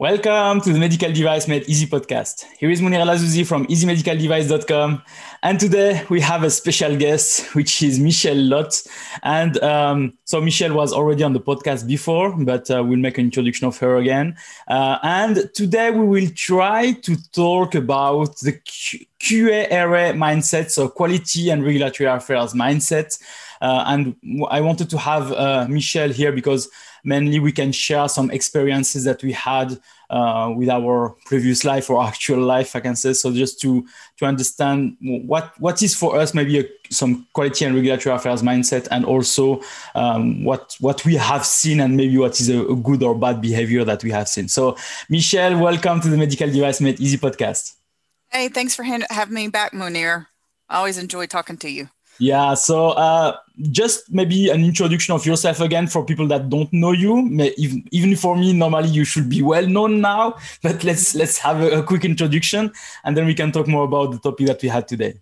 Welcome to the Medical Device Made Easy podcast. Here is Munir El-Azzouzi from easymedicaldevice.com. And today we have a special guest, which is Michelle Lott. And so Michelle was already on the podcast before, but we'll make an introduction of her again. And today we will try to talk about the QA/RA mindset, so quality and regulatory affairs mindset. And I wanted to have Michelle here because mainly we can share some experiences that we had with our previous life or actual life, I can say. So just to understand what is for us maybe some quality and regulatory affairs mindset, and also what we have seen and maybe what is a good or bad behavior that we have seen. So Michelle, welcome to the Medical Device Made Easy podcast. Hey, thanks for having me back, Munir. I always enjoy talking to you. Yeah, so just maybe an introduction of yourself again for people that don't know you. Even for me, normally you should be well known now, but let's have a quick introduction, and then we can talk more about the topic that we had today.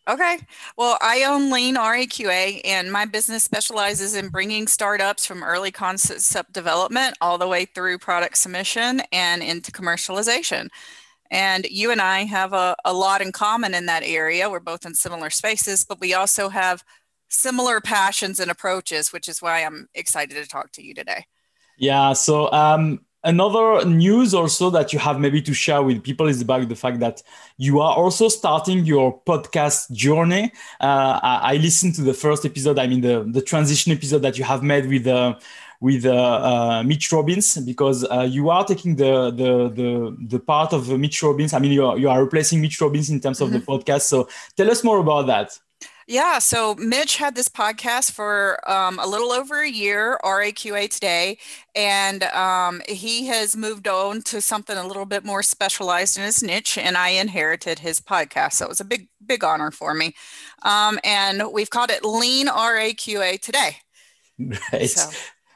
Okay. Well, I own Lean RAQA, and my business specializes in bringing startups from early concept development all the way through product submission and into commercialization. And you and I have a lot in common in that area. We're both in similar spaces, but we also have similar passions and approaches, which is why I'm excited to talk to you today. Yeah. So another news also that you have maybe to share with people is about the fact that you are also starting your podcast journey. I listened to the first episode, the transition episode that you have made with Mitch Robbins, because you are taking the part of Mitch Robbins. You are replacing Mitch Robbins in terms of the podcast. So tell us more about that. Yeah, so Mitch had this podcast for a little over a year, RAQA Today, and he has moved on to something a little bit more specialized in his niche, and I inherited his podcast. So it was a big honor for me. And we've called it Lean RAQA Today. Right. So.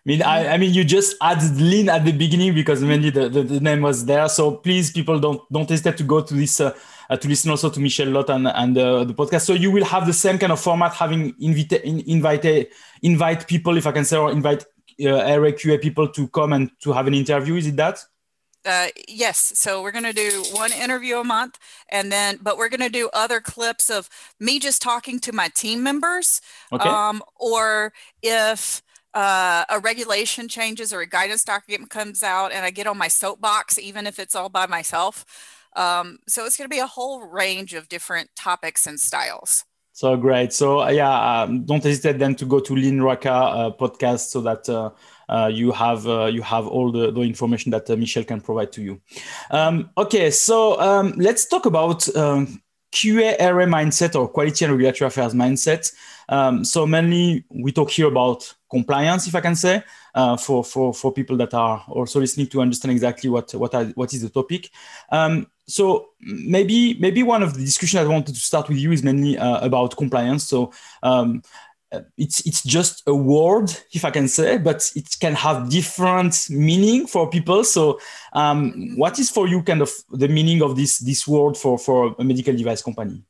You just added lean at the beginning because mainly the name was there. So please, people, don't hesitate to go to this to listen also to Michelle Lott and the podcast. So you will have the same kind of format, having invite people, if I can say, or invite RAQA people to come and to have an interview. Is it that? Yes. So we're going to do one interview a month, but we're going to do other clips of me just talking to my team members. Okay. Or if a regulation changes or a guidance document comes out and I get on my soapbox, even if it's all by myself. So it's going to be a whole range of different topics and styles. So great. So don't hesitate then to go to Lean RAQA podcast so that you have all the information that Michelle can provide to you. Okay, so let's talk about QA/RA mindset, or quality and regulatory affairs mindset. So mainly we talk here about compliance, if I can say, for people that are also listening to understand exactly what is the topic. So maybe one of the discussions I wanted to start with you is mainly about compliance. So it's just a word, if I can say, but it can have different meaning for people. So what is for you kind of the meaning of this word for a medical device company?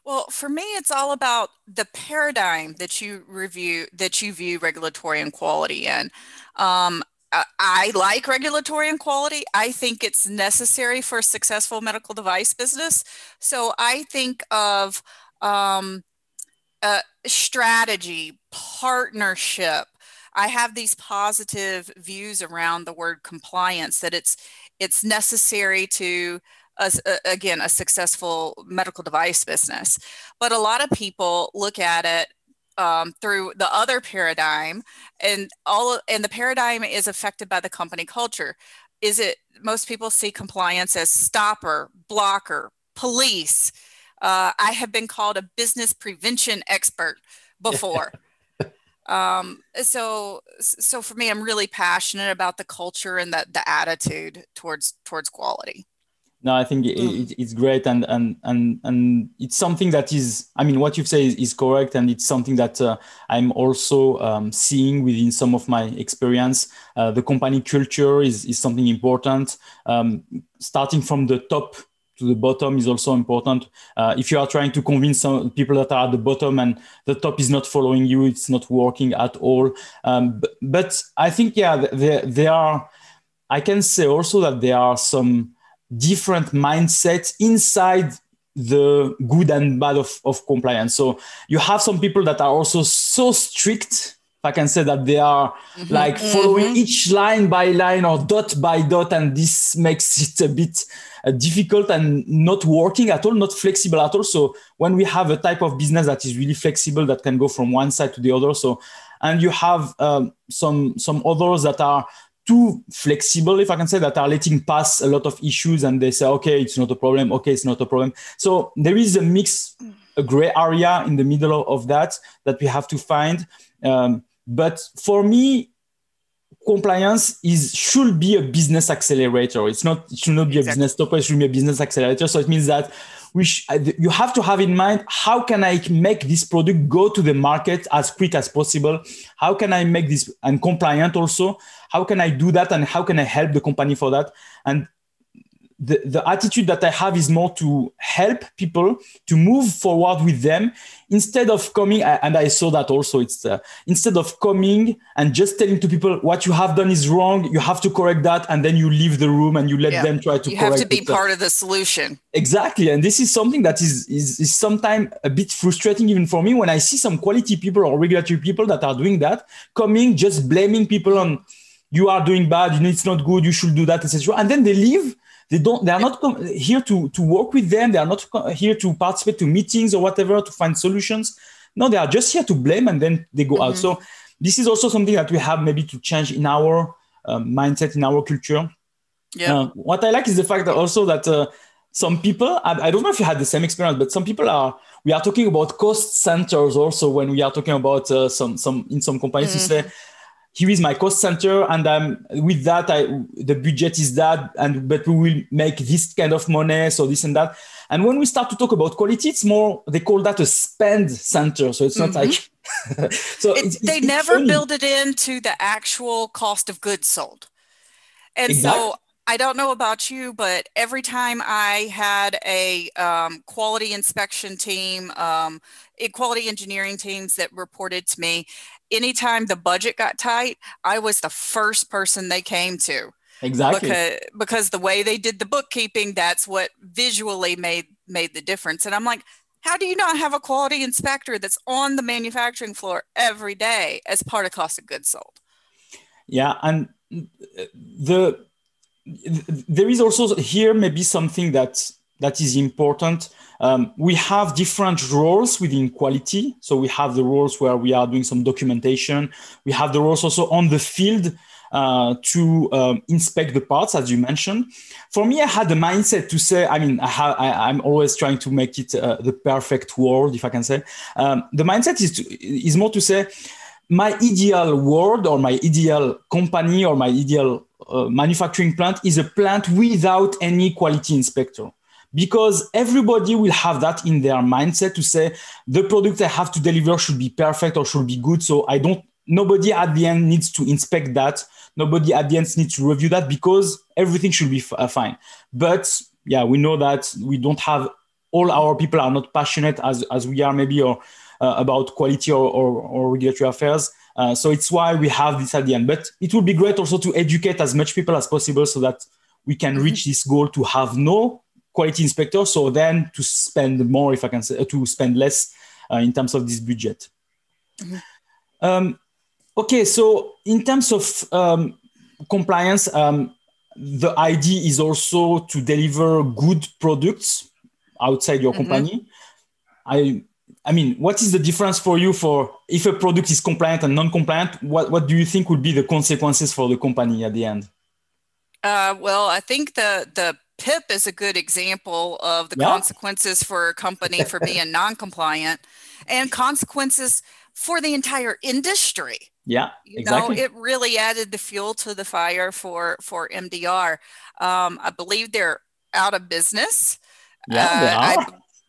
Well, for me, it's all about the paradigm that you view regulatory and quality in. I like regulatory and quality. I think it's necessary for a successful medical device business. So I think of strategy, partnership. I have these positive views around the word compliance, that it's necessary to again, a successful medical device business. But a lot of people look at it through the other paradigm, and the paradigm is affected by the company culture. Most people see compliance as stopper, blocker, police. I have been called a business prevention expert before. So for me, I'm really passionate about the culture and the attitude towards quality. No, I think it's great, and it's something that is, what you've said is correct, and it's something that I'm also seeing within some of my experience. The company culture is something important. Starting from the top to the bottom is also important. If you are trying to convince some people that are at the bottom and the top is not following you, it's not working at all. But I think, there are I can say also that there are some different mindsets inside the good and bad of compliance. So you have some people that are also so strict. I can say that they are like following each line by line or dot by dot, and this makes it a bit difficult and not working at all, not flexible at all. So when we have a type of business that is really flexible, that can go from one side to the other. So, and you have some others that are too flexible, if I can say, that are letting pass a lot of issues, and they say, okay, it's not a problem. Okay, it's not a problem. So there is a mix, a gray area in the middle of that we have to find. But for me, compliance should be a business accelerator. It should not be a business stopper. It should be a business accelerator. So it means that you have to have in mind, how can I make this product go to the market as quick as possible? How can I make this and compliant also? How can I do that? And how can I help the company for that? And the attitude that I have is more to help people to move forward with them instead of coming. And I saw that also. It's instead of coming and just telling to people what you have done is wrong, you have to correct that, and then you leave the room and you let them try to correct it. You have to be part of the solution. Exactly. And this is something that is sometimes a bit frustrating even for me when I see some quality people or regulatory people that are doing that, coming, just blaming people on, you are doing bad, it's not good, you should do that, etc. And then they leave. They are not here to work with them. They are not here to participate to meetings or whatever, to find solutions. No, they are just here to blame, and then they go out. So this is also something that we have maybe to change in our mindset, in our culture. Yeah. What I like is the fact that also that some people, I don't know if you had the same experience, but some people we are talking about cost centers also when we are talking about some in some companies to say, here is my cost center, and with that, the budget is that, but we will make this kind of money, so this and that. And when we start to talk about quality, it's more, they call that a spend center. So it's not like, they never build it into the actual cost of goods sold. And so I don't know about you, but every time I had a quality inspection team, quality engineering teams that reported to me, anytime the budget got tight, I was the first person they came to. Exactly. Because the way they did the bookkeeping, that's what visually made the difference. And I'm like, how do you not have a quality inspector that's on the manufacturing floor every day as part of cost of goods sold? Yeah, and there is also here maybe something that is important. We have different roles within quality. So we have the roles where we are doing some documentation. We have the roles also on the field to inspect the parts, as you mentioned. For me, I had the mindset to say, I'm always trying to make it the perfect world, if I can say. The mindset is more to say, my ideal world or my ideal company or my ideal manufacturing plant is a plant without any quality inspector. Because everybody will have that in their mindset to say the product I have to deliver should be perfect or should be good. So nobody at the end needs to inspect that. Nobody at the end needs to review that because everything should be fine. But yeah, we know that we don't have, all our people are not passionate as we are maybe or about quality or regulatory affairs. So it's why we have this at the end. But it would be great also to educate as much people as possible so that we can reach this goal to have no quality inspector, so then to spend more, if I can say, to spend less in terms of this budget. Okay, so in terms of compliance, the idea is also to deliver good products outside your company. I mean, what is the difference for you for if a product is compliant and non-compliant? What do you think would be the consequences for the company at the end? Well, I think the PIP is a good example of the consequences for a company for being non-compliant and consequences for the entire industry. Yeah, exactly. It really added the fuel to the fire for MDR. I believe they're out of business. Yeah,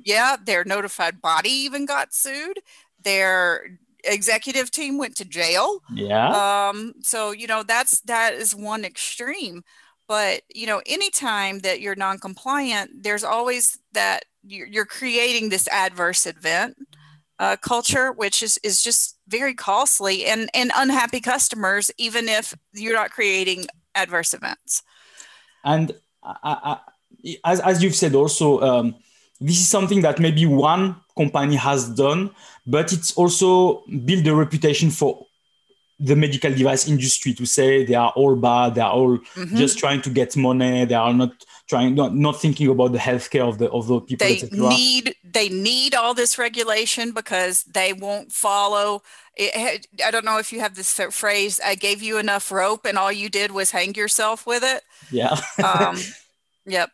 they are. Their notified body even got sued. Their executive team went to jail. Yeah. So, that is one extreme. But, anytime that you're non-compliant, there's always that you're creating this adverse event culture, which is just very costly and unhappy customers, even if you're not creating adverse events. And as you've said also, this is something that maybe one company has done, but it's also built a reputation for the medical device industry to say they are all bad, they are all just trying to get money, they are not thinking about the healthcare of the people, etc. They need all this regulation because they won't follow. I don't know if you have this phrase, I gave you enough rope and all you did was hang yourself with it. Yeah. Yep.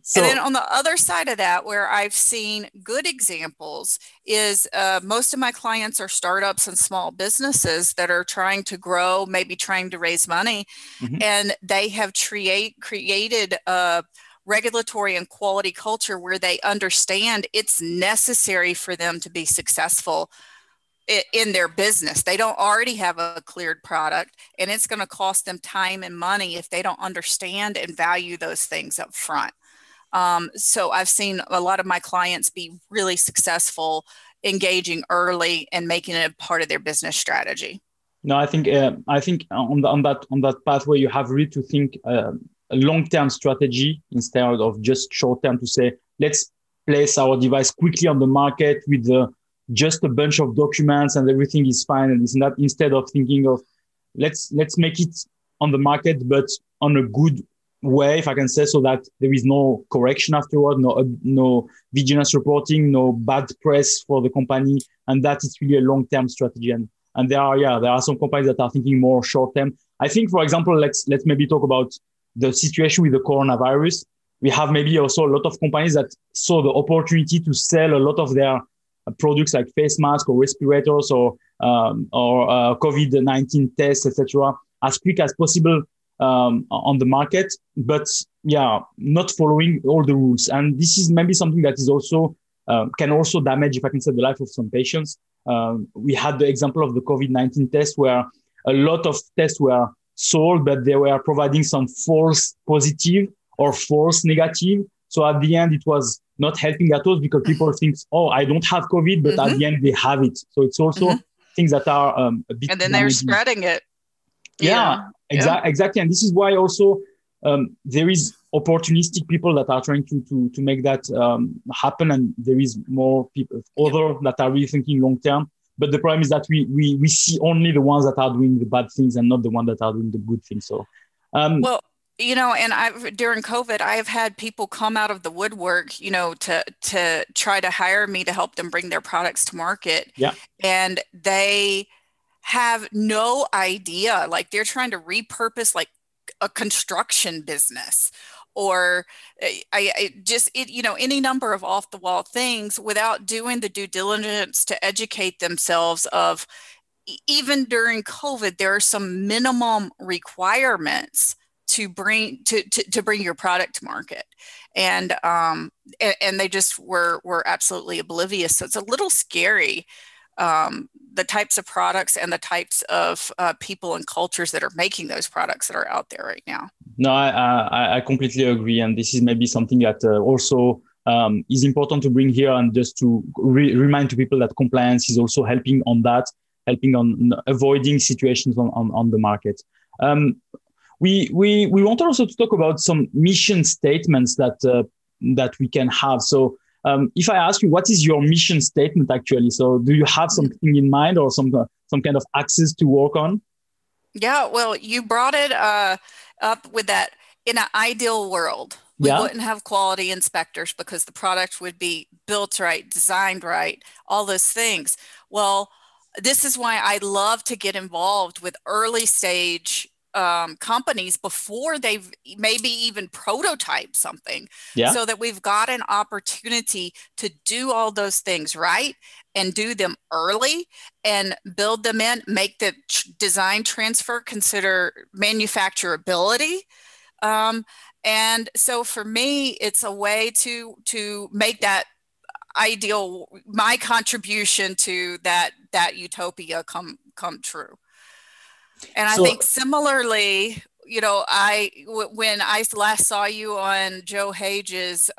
So, and then on the other side of that, where I've seen good examples is most of my clients are startups and small businesses that are trying to grow, maybe trying to raise money, and they have created a regulatory and quality culture where they understand it's necessary for them to be successful in their business. They don't already have a cleared product, and it's going to cost them time and money if they don't understand and value those things up front. So I've seen a lot of my clients be really successful engaging early and making it a part of their business strategy. No, I think on that pathway you have really to think a long-term strategy instead of just short-term, to say let's place our device quickly on the market with just a bunch of documents and everything is fine and it's not, instead of thinking of let's make it on the market but on a good way, if I can say, so that there is no correction afterward, no vigilance reporting, no bad press for the company, and that is really a long-term strategy. And there are some companies that are thinking more short-term. I think, for example, let's maybe talk about the situation with the coronavirus. We have maybe also a lot of companies that saw the opportunity to sell a lot of their products like face masks or respirators or COVID-19 tests, etc., as quick as possible on the market, but not following all the rules. And this is maybe something that is also can also damage, if I can say, the life of some patients. We had the example of the COVID-19 test where a lot of tests were sold, but they were providing some false positive or false negative. So at the end, it was not helping at all because people think, oh, I don't have COVID, but at the end they have it. So it's also things that are a bit and then damaging. They're spreading it. Exactly. And this is why also there is opportunistic people that are trying to make that happen. And there is more people, that are really thinking long term. But the problem is that we see only the ones that are doing the bad things and not the ones that are doing the good things. So, well, and during COVID, I have had people come out of the woodwork, to try to hire me to help them bring their products to market. Yeah. And they have no idea, like they're trying to repurpose like a construction business or any number of off the wall things without doing the due diligence to educate themselves of, even during COVID, there are some minimum requirements to bring your product to market. And they just were absolutely oblivious. So it's a little scary, the types of products and the types of people and cultures that are making those products that are out there right now. No, I completely agree. And this is maybe something that also is important to bring here, and just to remind to people that compliance is also helping on avoiding situations on the market. We want also to talk about some mission statements that we can have. So if I ask you, what is your mission statement actually? So do you have something in mind or some kind of axis to work on? Yeah, well, you brought it up with that. In an ideal world, we wouldn't have quality inspectors because the product would be built right, designed right, all those things. Well, this is why I love to get involved with early stage companies before they've maybe even prototype something, so that we've got an opportunity to do all those things right and do them early and build them in, make the design transfer, consider manufacturability. And so for me, it's a way to make that ideal, my contribution to that utopia come true. And I think similarly, when I last saw you on Joe Hage's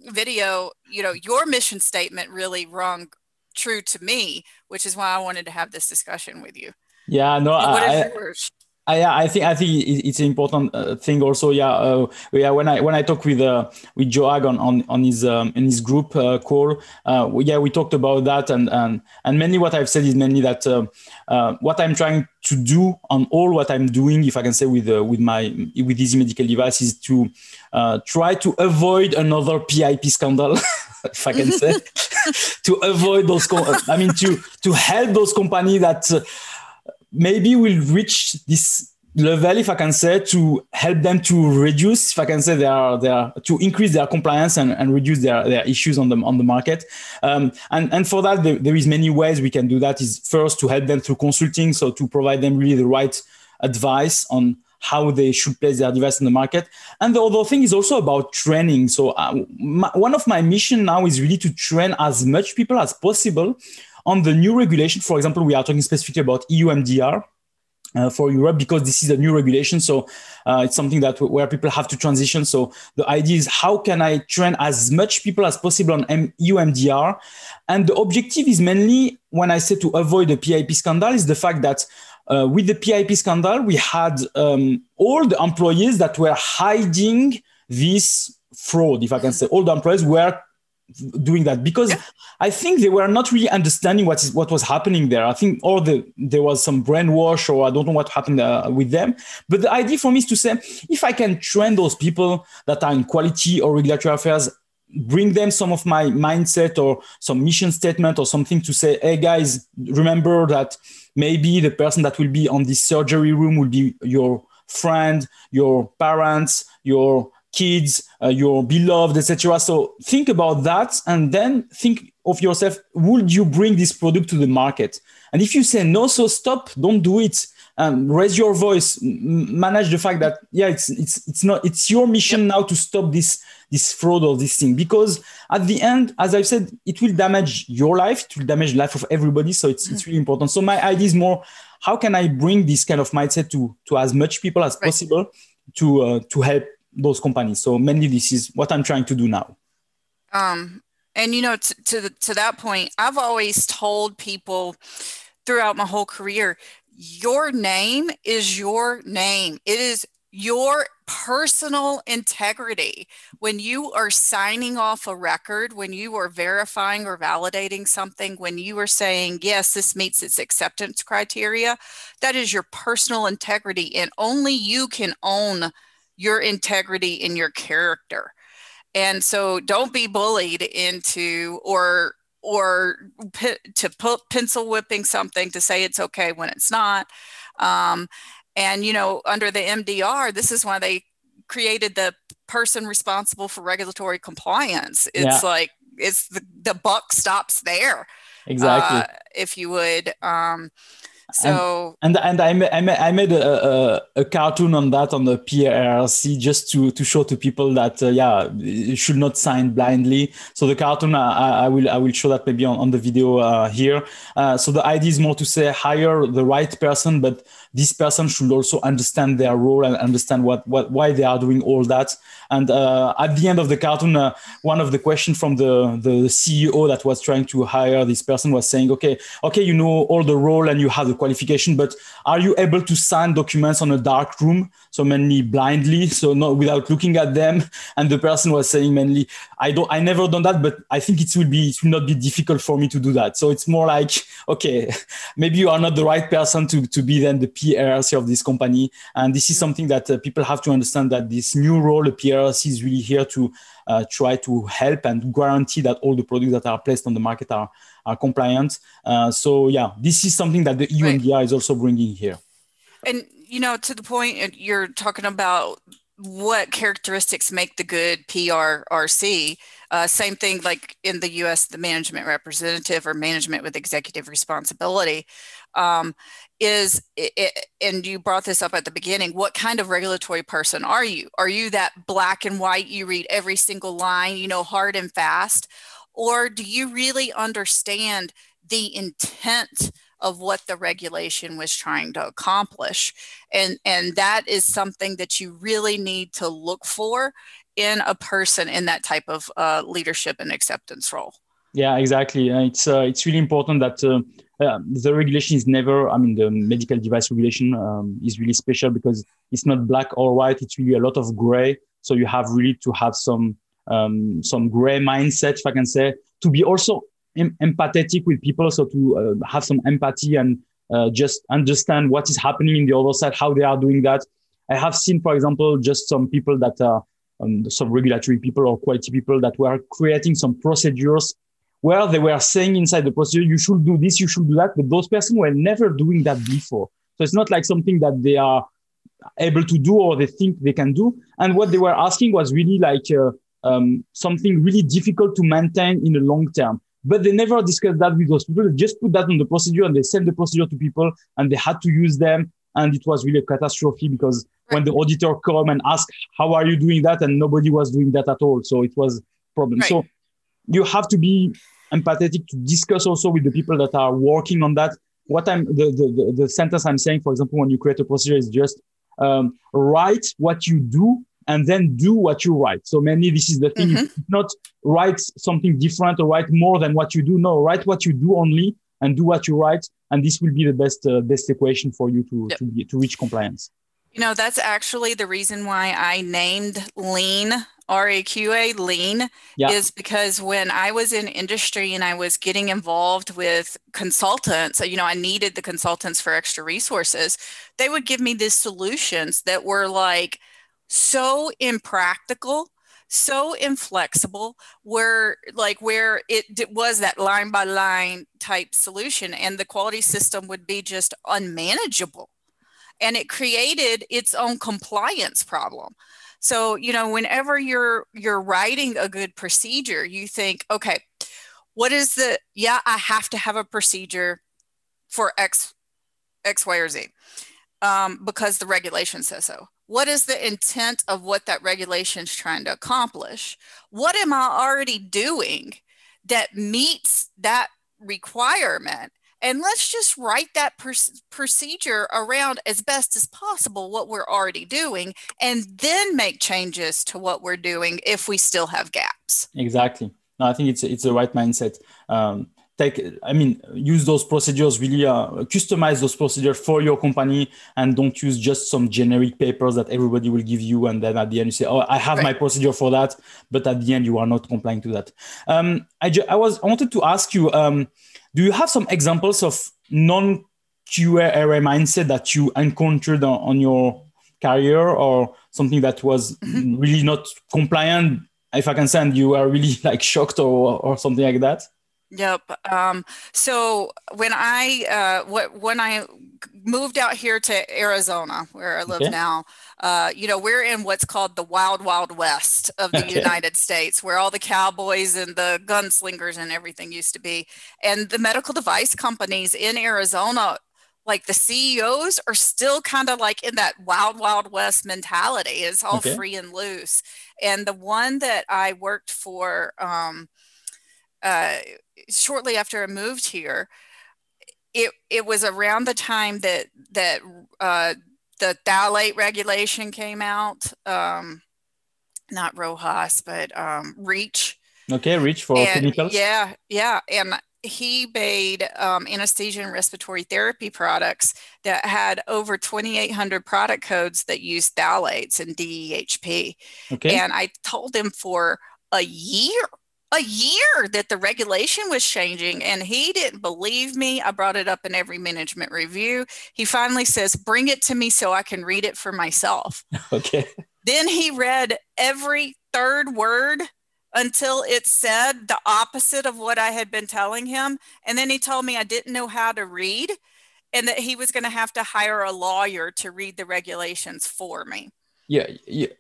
video, your mission statement really rung true to me, which is why I wanted to have this discussion with you. Yeah, no, What is yours? I think it's an important thing also. Yeah. When I talk with Joag on his group call, we talked about that, and mainly what I've said is mainly that what I'm trying to do on all what I'm doing, if I can say with Easy Medical Device, is to try to avoid another PIP scandal, if I can say, to avoid those. To help those companies that. Maybe will reach this level, if I can say, to help them to reduce, if I can say, their to increase their compliance and reduce their issues on the market. And for that, there is many ways we can do that. Is first to help them through consulting, so to provide them really the right advice on how they should place their device in the market. And the other thing is also about training. So one of my mission now is really to train as much people as possible on the new regulation. For example, we are talking specifically about EU MDR for Europe, because this is a new regulation. So it's something that where people have to transition. So the idea is, how can I train as much people as possible on EU MDR? And the objective is mainly, when I say to avoid the PIP scandal, is the fact that with the PIP scandal, we had all the employees that were hiding this fraud, if I can say. All the employees were doing that because I think they were not really understanding what was happening there. I think there was some brainwash, or I don't know what happened with them. But the idea for me is to say, if I can train those people that are in quality or regulatory affairs, bring them some of my mindset or some mission statement or something to say, hey guys, remember that maybe the person that will be on this surgery room will be your friend, your parents, your kids, your beloved, etc. So think about that, and then think of yourself, would you bring this product to the market? And if you say no, so stop, don't do it. Raise your voice, manage the fact that it's your mission now to stop this fraud or this thing, because at the end, as I've said, it will damage your life, it will damage the life of everybody. So it's really important. So my idea is more, how can I bring this kind of mindset to as much people as possible to help those companies? So mainly this is what I'm trying to do now. And to that point, I've always told people throughout my whole career, your name is your name. It is your personal integrity. When you are signing off a record, when you are verifying or validating something, when you are saying, yes, this meets its acceptance criteria, that is your personal integrity, and only you can own your integrity and your character. And so don't be bullied into or to put pencil whipping something to say it's okay when it's not. And, under the MDR, this is why they created the person responsible for regulatory compliance. It's like, it's the buck stops there. Exactly. If you would. So and I made a cartoon on that on the PRC, just to show to people that you should not sign blindly. So the cartoon I will show that maybe on the video here. So the idea is more to say, hire the right person, but this person should also understand their role and understand why they are doing all that. And at the end of the cartoon, one of the questions from the CEO that was trying to hire this person was saying, okay, you know all the role and you have the qualification, but are you able to sign documents on a dark room? So mainly blindly, so not without looking at them. And the person was saying mainly, I never done that, but I think it will not be difficult for me to do that. So it's more like, okay, maybe you are not the right person to be then the PRC of this company. And this is something that people have to understand, that this new role, the PRC, is really here to try to help and guarantee that all the products that are placed on the market are compliant. So this is something that the EU MDR is also bringing here. And, to the point you're talking about, what characteristics make the good PRRC? Same thing like in the US, the management representative or management with executive responsibility. And you brought this up at the beginning, what kind of regulatory person are you? Are you that black and white, you read every single line, hard and fast? Or do you really understand the intent of what the regulation was trying to accomplish? And that is something that you really need to look for in a person in that type of leadership and acceptance role. Yeah, exactly. It's really important that the regulation is never, I mean, the medical device regulation is really special because it's not black or white. It's really a lot of gray. So you have really to have some gray mindset, if I can say, to be also empathetic with people. So to have some empathy and just understand what is happening in the other side, how they are doing that. I have seen, for example, just some people that are some regulatory people or quality people that were creating some procedures where they were saying inside the procedure, you should do this, you should do that. But those persons were never doing that before. So it's not like something that they are able to do or they think they can do. And what they were asking was really like something really difficult to maintain in the long term. But they never discussed that with those people. They just put that on the procedure and they sent the procedure to people and they had to use them. And it was really a catastrophe because when the auditor come and ask, how are you doing that? And nobody was doing that at all. So it was a problem. Right. So you have to be empathetic to discuss also with the people that are working on that. What I'm the sentence I'm saying, for example, when you create a procedure is just write what you do and then do what you write. So mainly this is the thing. Mm-hmm. Not write something different or write more than what you do. No, write what you do only and do what you write. And this will be the best equation for you to reach compliance. You know, that's actually the reason why I named Lean, RAQA, Lean, is because when I was in industry and I was getting involved with consultants, you know, I needed the consultants for extra resources. They would give me these solutions that were like so impractical, so inflexible, where it was that line by line type solution and the quality system would be just unmanageable. And it created its own compliance problem. So, you know, whenever you're writing a good procedure, you think, okay, what is I have to have a procedure for X, Y, or Z because the regulation says so. What is the intent of what that regulation is trying to accomplish? What am I already doing that meets that requirement? And let's just write that procedure around as best as possible what we're already doing and then make changes to what we're doing if we still have gaps. Exactly. No, I think it's the right mindset. Use those procedures, really customize those procedures for your company and don't use just some generic papers that everybody will give you. And then at the end you say, oh, I have my procedure for that. But at the end you are not complying to that. I wanted to ask you, do you have some examples of non-QA mindset that you encountered on your career or something that was really not compliant, if I can say, and you are really like shocked or something like that? Yep. So when I moved out here to Arizona, where I live now, we're in what's called the wild, wild west of the United States, where all the cowboys and the gunslingers and everything used to be. And the medical device companies in Arizona, like the CEOs are still kind of like in that wild, wild west mentality. It's all free and loose. And the one that I worked for, shortly after I moved here, it was around the time that the phthalate regulation came out, not RoHS, but REACH. Okay, REACH for chemicals. Yeah. And he made anesthesia and respiratory therapy products that had over 2,800 product codes that used phthalates and DEHP. Okay. And I told him for a year that the regulation was changing and he didn't believe me. I brought it up in every management review. He finally says, bring it to me so I can read it for myself. Okay. Then he read every third word until it said the opposite of what I had been telling him. And then he told me I didn't know how to read and that he was going to have to hire a lawyer to read the regulations for me. Yeah,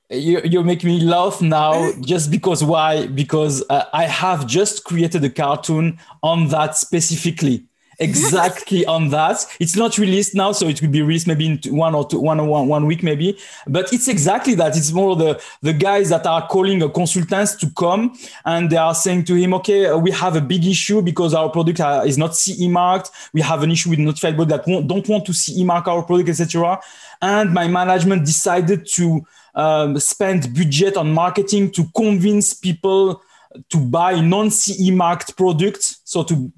you make me laugh now just because why? Because I have just created a cartoon on that specifically, exactly on that. It's not released now, so it will be released maybe in one week maybe. But it's exactly that. It's more the guys that are calling consultants to come and they are saying to him, okay, we have a big issue because our product is not CE marked. We have an issue with notified body that don't want to CE mark our product, etc. And my management decided to spend budget on marketing to convince people to buy non-CE marked products. so to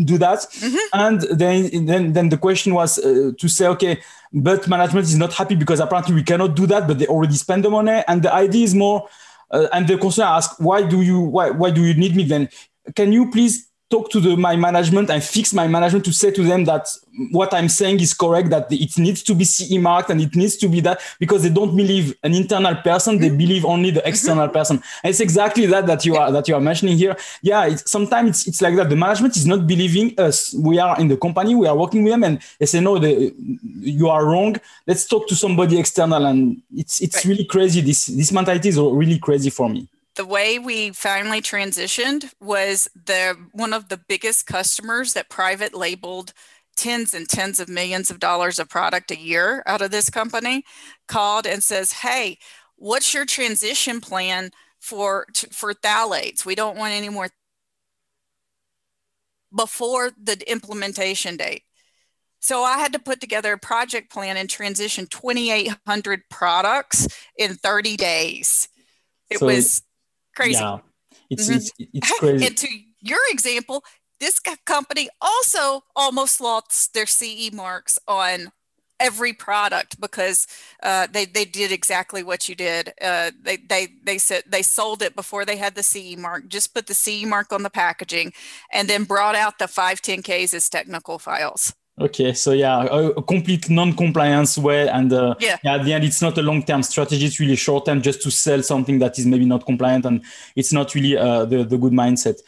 do that. And then the question was to say, okay, but management is not happy because apparently we cannot do that, but they already spend the money. And the idea is more, and the consumer asks, why do you need me then? Can you please talk to my management and fix my management to say to them that what I'm saying is correct, that it needs to be CE marked and it needs to be that, because they don't believe an internal person, they believe only the external person. And it's exactly that you are mentioning here. Yeah, sometimes it's like that. The management is not believing us. We are in the company, we are working with them, and they say, no, you are wrong. Let's talk to somebody external. And it's really crazy. This mentality is really crazy for me. The way we finally transitioned was one of the biggest customers that private labeled tens and tens of millions of dollars of product a year out of this company called and says, hey, what's your transition plan for phthalates? We don't want any more before the implementation date. So I had to put together a project plan and transition 2,800 products in 30 days. It was crazy. Yeah, it's crazy. And to your example, this company also almost lost their CE marks on every product because they did exactly what you did. They said they sold it before they had the CE mark, just put the CE mark on the packaging, and then brought out the 510Ks as technical files. Okay, so yeah, a complete non-compliance way, and at the end, it's not a long-term strategy. It's really short-term, just to sell something that is maybe not compliant, and it's not really the good mindset.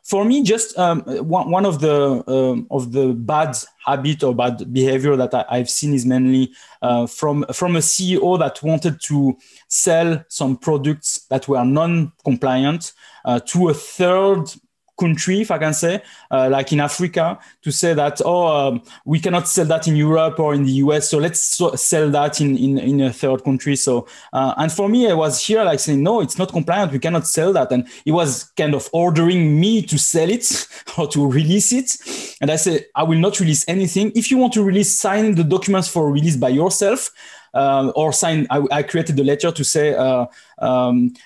For me, just one of the bad habit or bad behavior that I've seen is mainly from a CEO that wanted to sell some products that were non-compliant to a third country, if I can say, like in Africa, to say that, we cannot sell that in Europe or in the US, so let's sell that in a third country. So, and for me, I was here like saying, no, it's not compliant, we cannot sell that. And he was kind of ordering me to sell it or to release it. And I said, I will not release anything. If you want to release, sign the documents for release by yourself. Or sign, I created the letter to say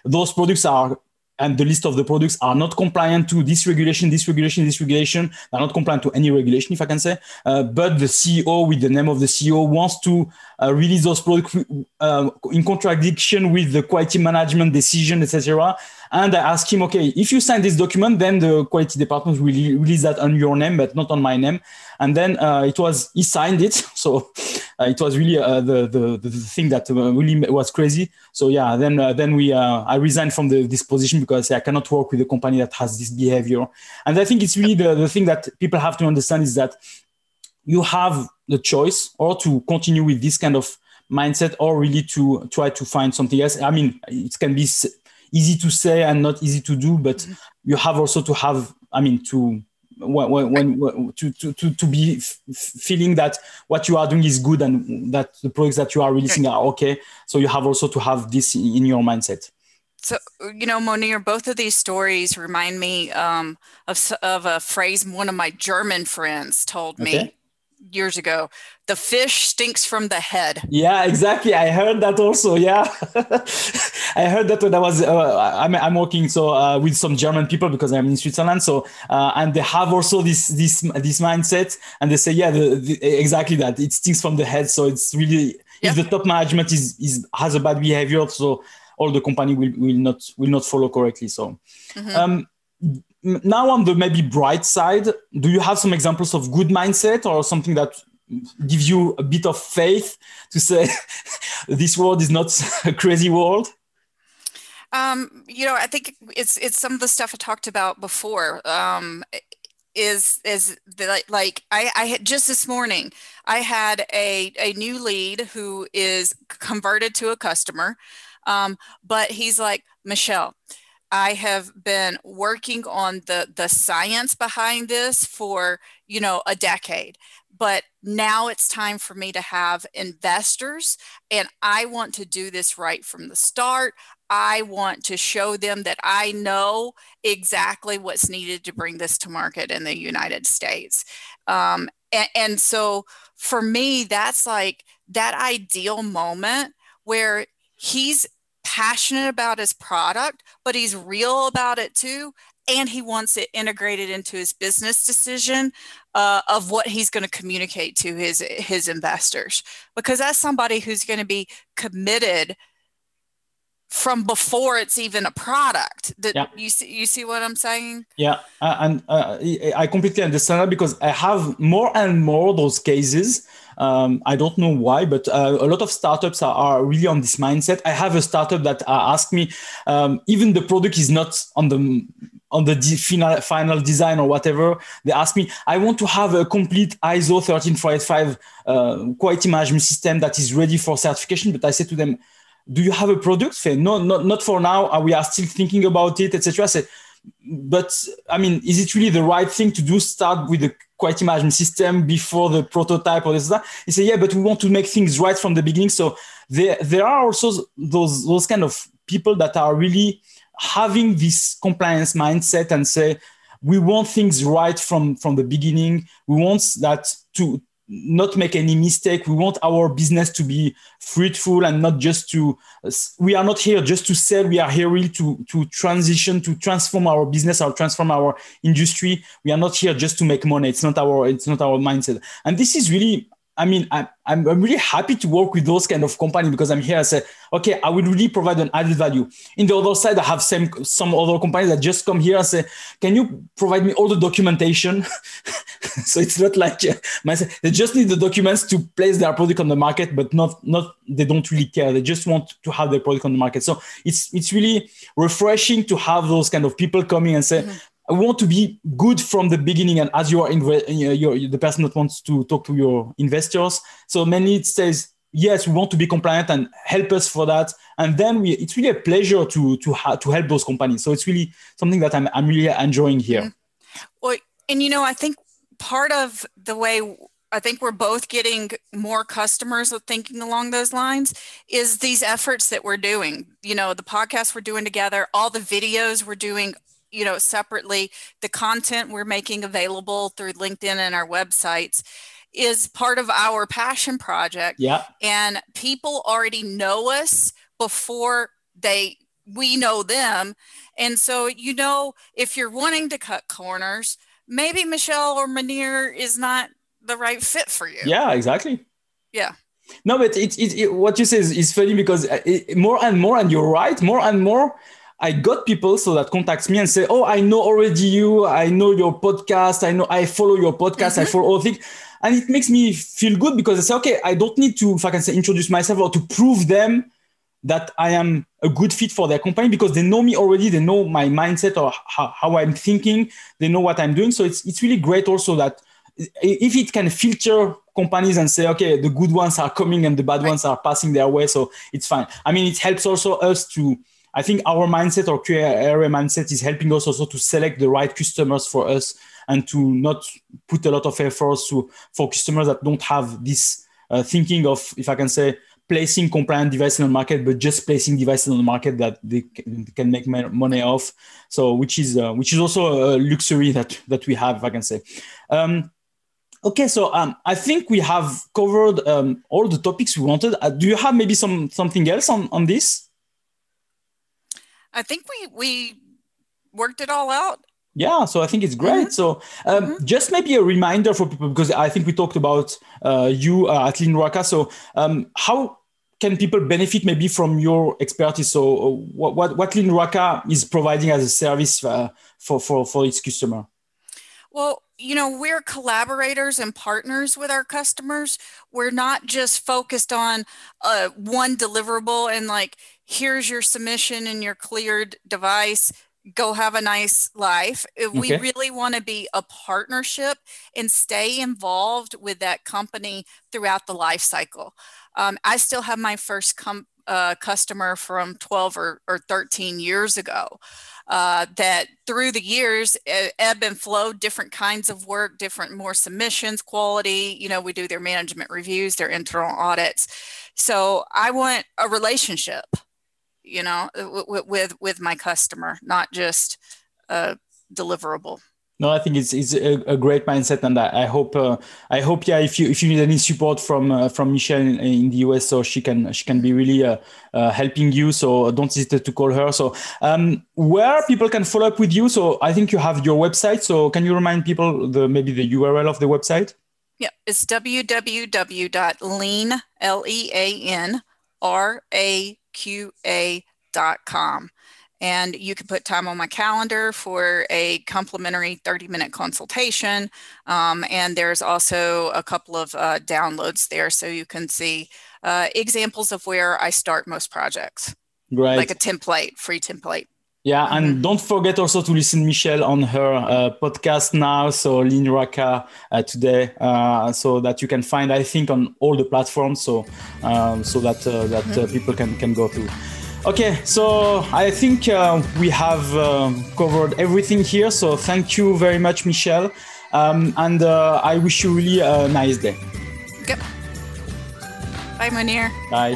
those products are, and the list of the products are not compliant to this regulation. They're not compliant to any regulation, if I can say. But the CEO, with the name of the CEO, wants to release those products in contradiction with the quality management decision, etc. And I asked him, okay, if you sign this document, then the quality department will release that on your name, but not on my name. And then he signed it. So it was really the thing that really was crazy. So yeah, then I resigned from this position because I cannot work with a company that has this behavior. And I think it's really the thing that people have to understand is that you have the choice or to continue with this kind of mindset or really to try to find something else. I mean, it can be easy to say and not easy to do, but you have also to have, I mean, to be feeling that what you are doing is good and that the products that you are releasing are okay. So you have also to have this in your mindset. So, Monir, both of these stories remind me of a phrase one of my German friends told me years ago. The fish stinks from the head. Yeah, exactly. I heard that also. Yeah, I heard that when I was I'm working with some German people because I'm in Switzerland. So and they have also this mindset, and they say exactly that it stinks from the head. So it's really if the top management has a bad behavior, so all the company will not follow correctly. So. Now on the maybe bright side, do you have some examples of good mindset or something that gives you a bit of faith to say this world is not a crazy world? I think it's some of the stuff I talked about before. Is like I had just this morning, I had a new lead who is converted to a customer, but he's like, Michelle, I have been working on the science behind this for, a decade, but now it's time for me to have investors, and I want to do this right from the start. I want to show them that I know exactly what's needed to bring this to market in the United States. And so for me, that's like that ideal moment where he's passionate about his product, but he's real about it too. and he wants it integrated into his business decision of what he's going to communicate to his investors. Because as somebody who's going to be committed from before it's even a product, that you see what I'm saying? Yeah, and I completely understand that, because I have more and more those cases. I don't know why, but a lot of startups are really on this mindset. I have a startup that asked me, even the product is not on the final design or whatever. They ask me, I want to have a complete ISO 13485 quality management system that is ready for certification. But I said to them, do you have a product? Say, no, not for now. We are still thinking about it, etc. I said, but I mean, is it really the right thing to do? Start with the quality management system before the prototype or this? He said, yeah, but we want to make things right from the beginning. So there are also those kind of people that are really having this compliance mindset and say, we want things right from the beginning. We want that to not make any mistake. We want our business to be fruitful and not just we are not here just to sell. We are here really to transition, to transform our business or transform our industry. We are not here just to make money. It's not our mindset. And this is really, I mean, I'm really happy to work with those kind of companies, because I'm here. I say, okay, I will really provide an added value. In the other side, I have some other companies that just come here and say, can you provide me all the documentation? So it's not like they just need the documents to place their product on the market, but not they don't really care. They just want to have their product on the market. So it's really refreshing to have those kind of people coming and say, I want to be good from the beginning. And as you are the person that wants to talk to your investors, so mainly it says, yes, we want to be compliant and help us for that. And then it's really a pleasure to help those companies. So it's really something that I'm really enjoying here. Well, and I think part of the way I think we're both getting more customers with thinking along those lines is these efforts that we're doing. The podcasts we're doing together, all the videos we're doing separately, the content we're making available through LinkedIn and our websites is part of our passion project. Yeah. And people already know us before we know them. And so, if you're wanting to cut corners, maybe Michelle or Munir is not the right fit for you. Yeah, exactly. Yeah. No, but what you say is funny, because more and more, and you're right, more and more, I got people that contacts me and say, oh, I know already you, I know your podcast, I follow your podcast, I follow all things. And it makes me feel good, because I say, okay, I don't need to, if I can say, introduce myself or to prove them that I am a good fit for their company, because they know me already. They know my mindset or how I'm thinking. They know what I'm doing. So it's really great also that if it can filter companies and say, okay, the good ones are coming and the bad ones are passing their way. So it's fine. I mean, it helps also us I think our mindset or QA mindset is helping us also to select the right customers for us, and to not put a lot of efforts for customers that don't have this thinking of, if I can say, placing compliant devices on the market, but just placing devices on the market that they can make money off. So which is also a luxury that we have, if I can say. Okay, so I think we have covered all the topics we wanted. Do you have maybe something else on this? I think we worked it all out. Yeah, so I think it's great. So just maybe a reminder for people, because I think we talked about you at Linroca. So how can people benefit maybe from your expertise? So what Linroca is providing as a service for its customer? Well, we're collaborators and partners with our customers. We're not just focused on one deliverable and like, here's your submission and your cleared device, go have a nice life. Okay. We really want to be a partnership and stay involved with that company throughout the life cycle. I still have my first customer from 12 or 13 years ago. That through the years, ebb and flow, different kinds of work, more submissions, quality, we do their management reviews, their internal audits. So I want a relationship, with my customer, not just a deliverable. No, I think it's a great mindset, and I hope yeah, if you need any support from Michelle in the US, so she can be really helping you. So don't hesitate to call her. So where people can follow up with you. So I think you have your website. So can you remind people maybe the URL of the website? Yeah, it's www.leanlenraqa.com. And you can put time on my calendar for a complimentary 30-minute consultation. And there's also a couple of downloads there, so you can see examples of where I start most projects. Great. Like a template, free template. Yeah, and don't forget also to listen Michelle on her podcast now, so Lean Raqqa today, so that you can find, I think, on all the platforms, so that people can go through. Okay, so I think we have covered everything here. So thank you very much, Michelle, and I wish you really a nice day. Yep. Bye, Munir. Bye.